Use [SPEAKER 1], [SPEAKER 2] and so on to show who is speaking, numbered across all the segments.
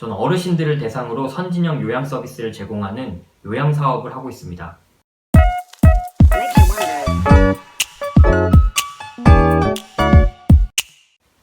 [SPEAKER 1] 저는 어르신들을 대상으로 선진형 요양 서비스를 제공하는 요양 사업을 하고 있습니다.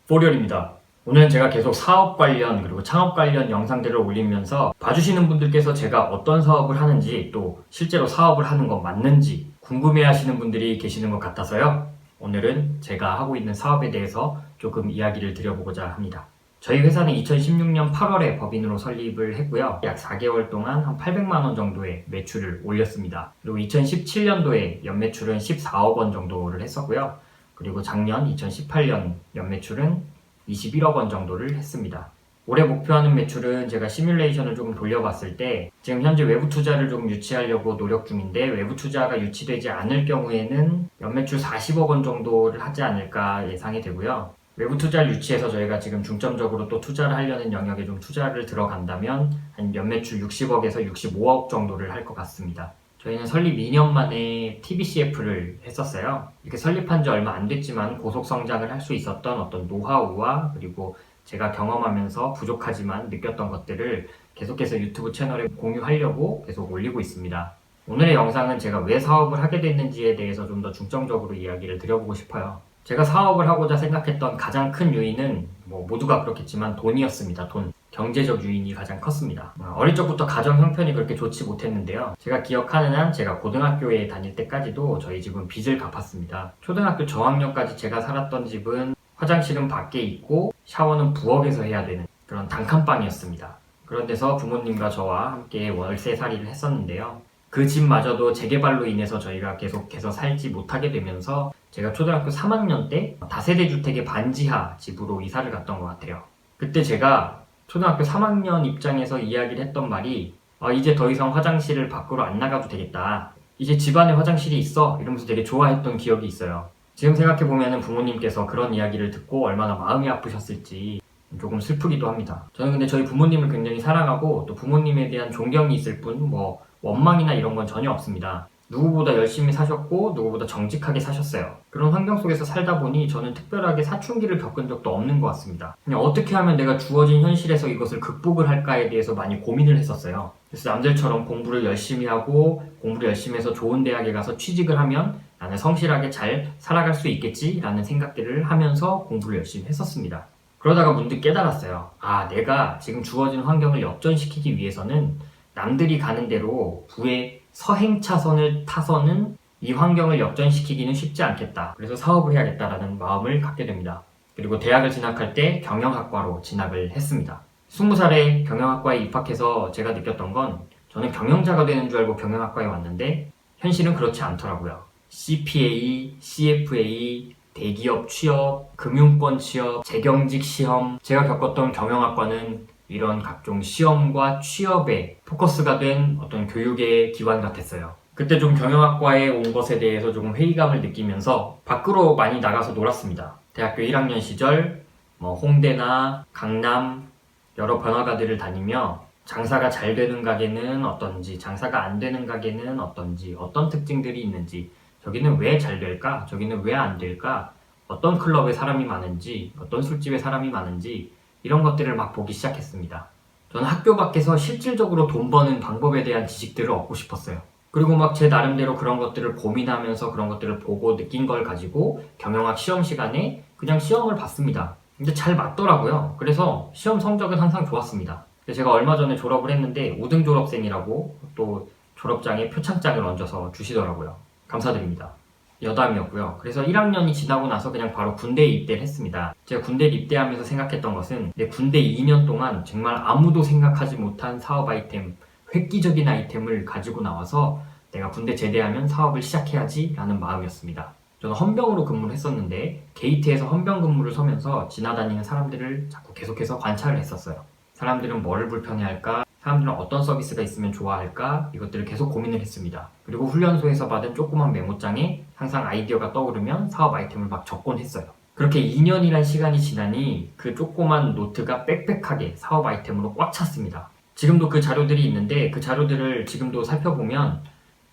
[SPEAKER 1] 포리얼입니다. 오늘은 제가 계속 사업 관련 그리고 창업 관련 영상들을 올리면서 봐주시는 분들께서 제가 어떤 사업을 하는지 또 실제로 사업을 하는 건 맞는지 궁금해 하시는 분들이 계시는 것 같아서요. 오늘은 제가 하고 있는 사업에 대해서 조금 이야기를 드려보고자 합니다. 저희 회사는 2016년 8월에 법인으로 설립을 했고요. 약 4개월 동안 한 800만 원 정도의 매출을 올렸습니다. 그리고 2017년도에 연매출은 14억 원 정도를 했었고요. 그리고 작년 2018년 연매출은 21억 원 정도를 했습니다. 올해 목표하는 매출은 제가 시뮬레이션을 조금 돌려봤을 때 지금 현재 외부 투자를 조금 유치하려고 노력 중인데 외부 투자가 유치되지 않을 경우에는 연매출 40억 원 정도를 하지 않을까 예상이 되고요. 외부 투자를 유치해서 저희가 지금 중점적으로 또 투자를 하려는 영역에 좀 투자를 들어간다면 한 연매출 60억에서 65억 정도를 할 것 같습니다. 저희는 설립 2년 만에 TBCF를 했었어요. 이렇게 설립한 지 얼마 안 됐지만 고속 성장을 할 수 있었던 어떤 노하우와 그리고 제가 경험하면서 부족하지만 느꼈던 것들을 계속해서 유튜브 채널에 공유하려고 계속 올리고 있습니다. 오늘의 영상은 제가 왜 사업을 하게 됐는지에 대해서 좀 더 중점적으로 이야기를 드려보고 싶어요. 제가 사업을 하고자 생각했던 가장 큰 요인은 모두가 그렇겠지만 돈이었습니다. 돈. 경제적 요인이 가장 컸습니다. 어릴 적부터 가정 형편이 그렇게 좋지 못했는데요. 제가 기억하는 한 제가 고등학교에 다닐 때까지도 저희 집은 빚을 갚았습니다. 초등학교 저학년까지 제가 살았던 집은 화장실은 밖에 있고 샤워는 부엌에서 해야 되는 그런 단칸방이었습니다. 그런 데서 부모님과 저와 함께 월세살이를 했었는데요. 그 집마저도 재개발로 인해서 저희가 계속해서 살지 못하게 되면서 제가 초등학교 3학년 때 다세대 주택의 반지하 집으로 이사를 갔던 것 같아요. 그때 제가 초등학교 3학년 입장에서 이야기를 했던 말이 이제 더 이상 화장실을 밖으로 안 나가도 되겠다. 이제 집안에 화장실이 있어. 이러면서 되게 좋아했던 기억이 있어요. 지금 생각해보면 부모님께서 그런 이야기를 듣고 얼마나 마음이 아프셨을지 조금 슬프기도 합니다. 저는 근데 저희 부모님을 굉장히 사랑하고 또 부모님에 대한 존경이 있을 뿐 원망이나 이런 건 전혀 없습니다. 누구보다 열심히 사셨고 누구보다 정직하게 사셨어요. 그런 환경 속에서 살다 보니 저는 특별하게 사춘기를 겪은 적도 없는 것 같습니다. 그냥 어떻게 하면 내가 주어진 현실에서 이것을 극복을 할까에 대해서 많이 고민을 했었어요. 그래서 남들처럼 공부를 열심히 하고 공부를 열심히 해서 좋은 대학에 가서 취직을 하면 나는 성실하게 잘 살아갈 수 있겠지 라는 생각들을 하면서 공부를 열심히 했었습니다. 그러다가 문득 깨달았어요. 내가 지금 주어진 환경을 역전시키기 위해서는 남들이 가는 대로 부의 서행 차선을 타서는 이 환경을 역전시키기는 쉽지 않겠다. 그래서 사업을 해야겠다라는 마음을 갖게 됩니다. 그리고 대학을 진학할 때 경영학과로 진학을 했습니다. 20살에 경영학과에 입학해서 제가 느꼈던 건 저는 경영자가 되는 줄 알고 경영학과에 왔는데 현실은 그렇지 않더라고요. CPA, CFA, 대기업 취업, 금융권 취업, 재경직 시험, 제가 겪었던 경영학과는 이런 각종 시험과 취업에 포커스가 된 어떤 교육의 기관 같았어요. 그때 좀 경영학과에 온 것에 대해서 조금 회의감을 느끼면서 밖으로 많이 나가서 놀았습니다. 대학교 1학년 시절 홍대나 강남 여러 번화가들을 다니며 장사가 잘 되는 가게는 어떤지, 장사가 안 되는 가게는 어떤지, 어떤 특징들이 있는지, 저기는 왜 잘 될까? 저기는 왜 안 될까? 어떤 클럽에 사람이 많은지, 어떤 술집에 사람이 많은지 이런 것들을 막 보기 시작했습니다. 저는 학교 밖에서 실질적으로 돈 버는 방법에 대한 지식들을 얻고 싶었어요. 그리고 막 제 나름대로 그런 것들을 고민하면서 그런 것들을 보고 느낀 걸 가지고 경영학 시험 시간에 그냥 시험을 봤습니다. 근데 잘 맞더라고요. 그래서 시험 성적은 항상 좋았습니다. 제가 얼마 전에 졸업을 했는데 우등 졸업생이라고 또 졸업장에 표창장을 얹어서 주시더라고요. 감사드립니다. 여담이었고요. 그래서 1학년이 지나고 나서 그냥 바로 군대에 입대를 했습니다. 제가 군대에 입대하면서 생각했던 것은 내 군대 2년 동안 정말 아무도 생각하지 못한 사업 아이템, 획기적인 아이템을 가지고 나와서 내가 군대 제대하면 사업을 시작해야지 라는 마음이었습니다. 저는 헌병으로 근무를 했었는데 게이트에서 헌병 근무를 서면서 지나다니는 사람들을 자꾸 계속해서 관찰을 했었어요. 사람들은 뭐를 불편해할까? 사람들은 어떤 서비스가 있으면 좋아할까? 이것들을 계속 고민을 했습니다. 그리고 훈련소에서 받은 조그만 메모장에 항상 아이디어가 떠오르면 사업 아이템을 막 적곤 했어요. 그렇게 2년이란 시간이 지나니 그 조그만 노트가 빽빽하게 사업 아이템으로 꽉 찼습니다. 지금도 그 자료들이 있는데 그 자료들을 지금도 살펴보면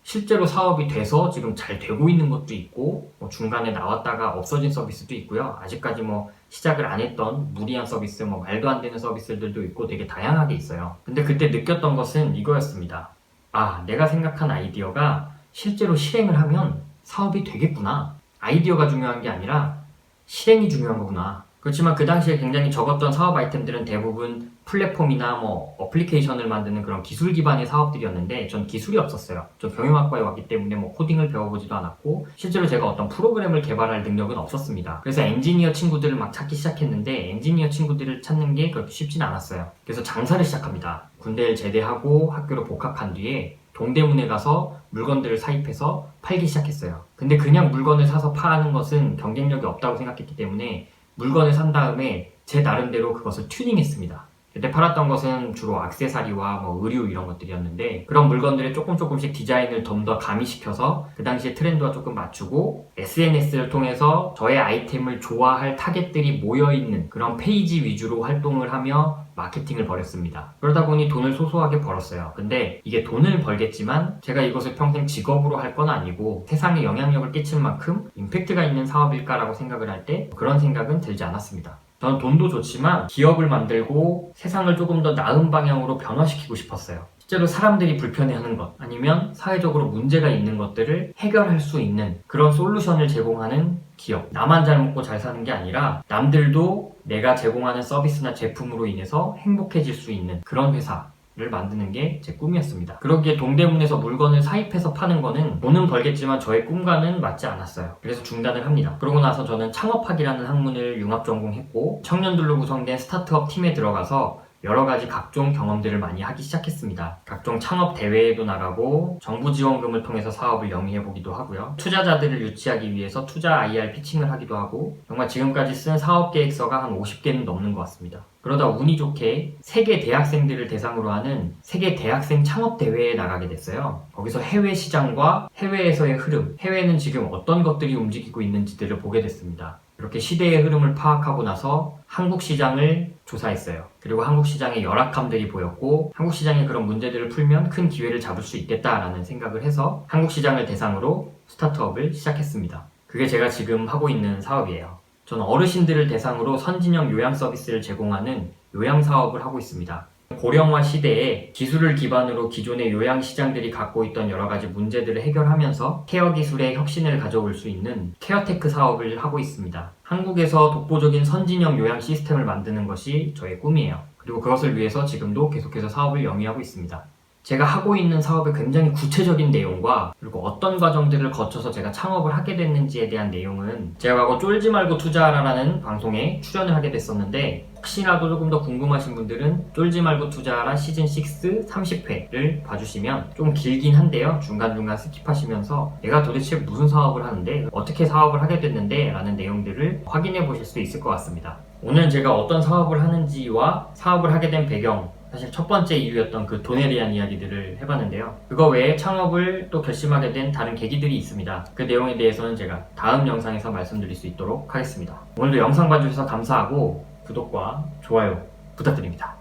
[SPEAKER 1] 실제로 사업이 돼서 지금 잘 되고 있는 것도 있고 뭐 중간에 나왔다가 없어진 서비스도 있고요. 아직까지 뭐 시작을 안 했던 무리한 서비스, 뭐 말도 안 되는 서비스들도 있고 되게 다양하게 있어요. 근데 그때 느꼈던 것은 이거였습니다. 아, 내가 생각한 아이디어가 실제로 실행을 하면 사업이 되겠구나. 아이디어가 중요한 게 아니라 실행이 중요한 거구나. 그렇지만 그 당시에 굉장히 적었던 사업 아이템들은 대부분 플랫폼이나 뭐 어플리케이션을 만드는 그런 기술 기반의 사업들이었는데 전 기술이 없었어요. 전 경영학과에 왔기 때문에 뭐 코딩을 배워보지도 않았고 실제로 제가 어떤 프로그램을 개발할 능력은 없었습니다. 그래서 엔지니어 친구들을 막 찾기 시작했는데 엔지니어 친구들을 찾는 게 그렇게 쉽진 않았어요. 그래서 장사를 시작합니다. 군대를 제대하고 학교로 복학한 뒤에 동대문에 가서 물건들을 사입해서 팔기 시작했어요. 근데 그냥 물건을 사서 파는 것은 경쟁력이 없다고 생각했기 때문에 물건을 산 다음에 제 나름대로 그것을 튜닝했습니다. 그때 팔았던 것은 주로 액세서리와 뭐 의류 이런 것들이었는데 그런 물건들에 조금씩 디자인을 좀 더 가미시켜서 그 당시에 트렌드와 조금 맞추고 SNS를 통해서 저의 아이템을 좋아할 타겟들이 모여있는 그런 페이지 위주로 활동을 하며 마케팅을 벌였습니다. 그러다 보니 돈을 소소하게 벌었어요. 근데 이게 돈을 벌겠지만 제가 이것을 평생 직업으로 할 건 아니고 세상에 영향력을 끼칠 만큼 임팩트가 있는 사업일까라고 생각을 할 때 그런 생각은 들지 않았습니다. 저는 돈도 좋지만 기업을 만들고 세상을 조금 더 나은 방향으로 변화시키고 싶었어요. 실제로 사람들이 불편해하는 것 아니면 사회적으로 문제가 있는 것들을 해결할 수 있는 그런 솔루션을 제공하는 기업. 나만 잘 먹고 잘 사는 게 아니라 남들도 내가 제공하는 서비스나 제품으로 인해서 행복해질 수 있는 그런 회사를 만드는 게 제 꿈이었습니다. 그러기에 동대문에서 물건을 사입해서 파는 거는 돈은 벌겠지만 저의 꿈과는 맞지 않았어요. 그래서 중단을 합니다. 그러고 나서 저는 창업학이라는 학문을 융합 전공했고 청년들로 구성된 스타트업 팀에 들어가서 여러 가지 각종 경험들을 많이 하기 시작했습니다. 각종 창업 대회에도 나가고 정부 지원금을 통해서 사업을 영위해보기도 하고요. 투자자들을 유치하기 위해서 투자 IR 피칭을 하기도 하고 정말 지금까지 쓴 사업 계획서가 한 50개는 넘는 것 같습니다. 그러다 운이 좋게 세계 대학생들을 대상으로 하는 세계 대학생 창업 대회에 나가게 됐어요. 거기서 해외 시장과 해외에서의 흐름, 해외는 지금 어떤 것들이 움직이고 있는지들을 보게 됐습니다. 이렇게 시대의 흐름을 파악하고 나서 한국 시장을 조사했어요. 그리고 한국 시장의 열악함들이 보였고 한국 시장의 그런 문제들을 풀면 큰 기회를 잡을 수 있겠다라는 생각을 해서 한국 시장을 대상으로 스타트업을 시작했습니다. 그게 제가 지금 하고 있는 사업이에요. 저는 어르신들을 대상으로 선진형 요양 서비스를 제공하는 요양 사업을 하고 있습니다. 고령화 시대에 기술을 기반으로 기존의 요양 시장들이 갖고 있던 여러 가지 문제들을 해결하면서 케어 기술의 혁신을 가져올 수 있는 케어테크 사업을 하고 있습니다. 한국에서 독보적인 선진형 요양 시스템을 만드는 것이 저의 꿈이에요. 그리고 그것을 위해서 지금도 계속해서 사업을 영위하고 있습니다. 제가 하고 있는 사업의 굉장히 구체적인 내용과 그리고 어떤 과정들을 거쳐서 제가 창업을 하게 됐는지에 대한 내용은 제가 과거 쫄지 말고 투자하라라는 방송에 출연을 하게 됐었는데 혹시라도 조금 더 궁금하신 분들은 쫄지 말고 투자하라 시즌6 30회를 봐주시면 좀 길긴 한데요. 중간중간 스킵하시면서 내가 도대체 무슨 사업을 하는데 어떻게 사업을 하게 됐는데 라는 내용들을 확인해 보실 수 있을 것 같습니다. 오늘 제가 어떤 사업을 하는지와 사업을 하게 된 배경 사실 첫 번째 이유였던 그 돈에 대한 이야기들을 해봤는데요. 그거 외에 창업을 또 결심하게 된 다른 계기들이 있습니다. 그 내용에 대해서는 제가 다음 영상에서 말씀드릴 수 있도록 하겠습니다. 오늘도 영상 봐주셔서 감사하고 구독과 좋아요 부탁드립니다.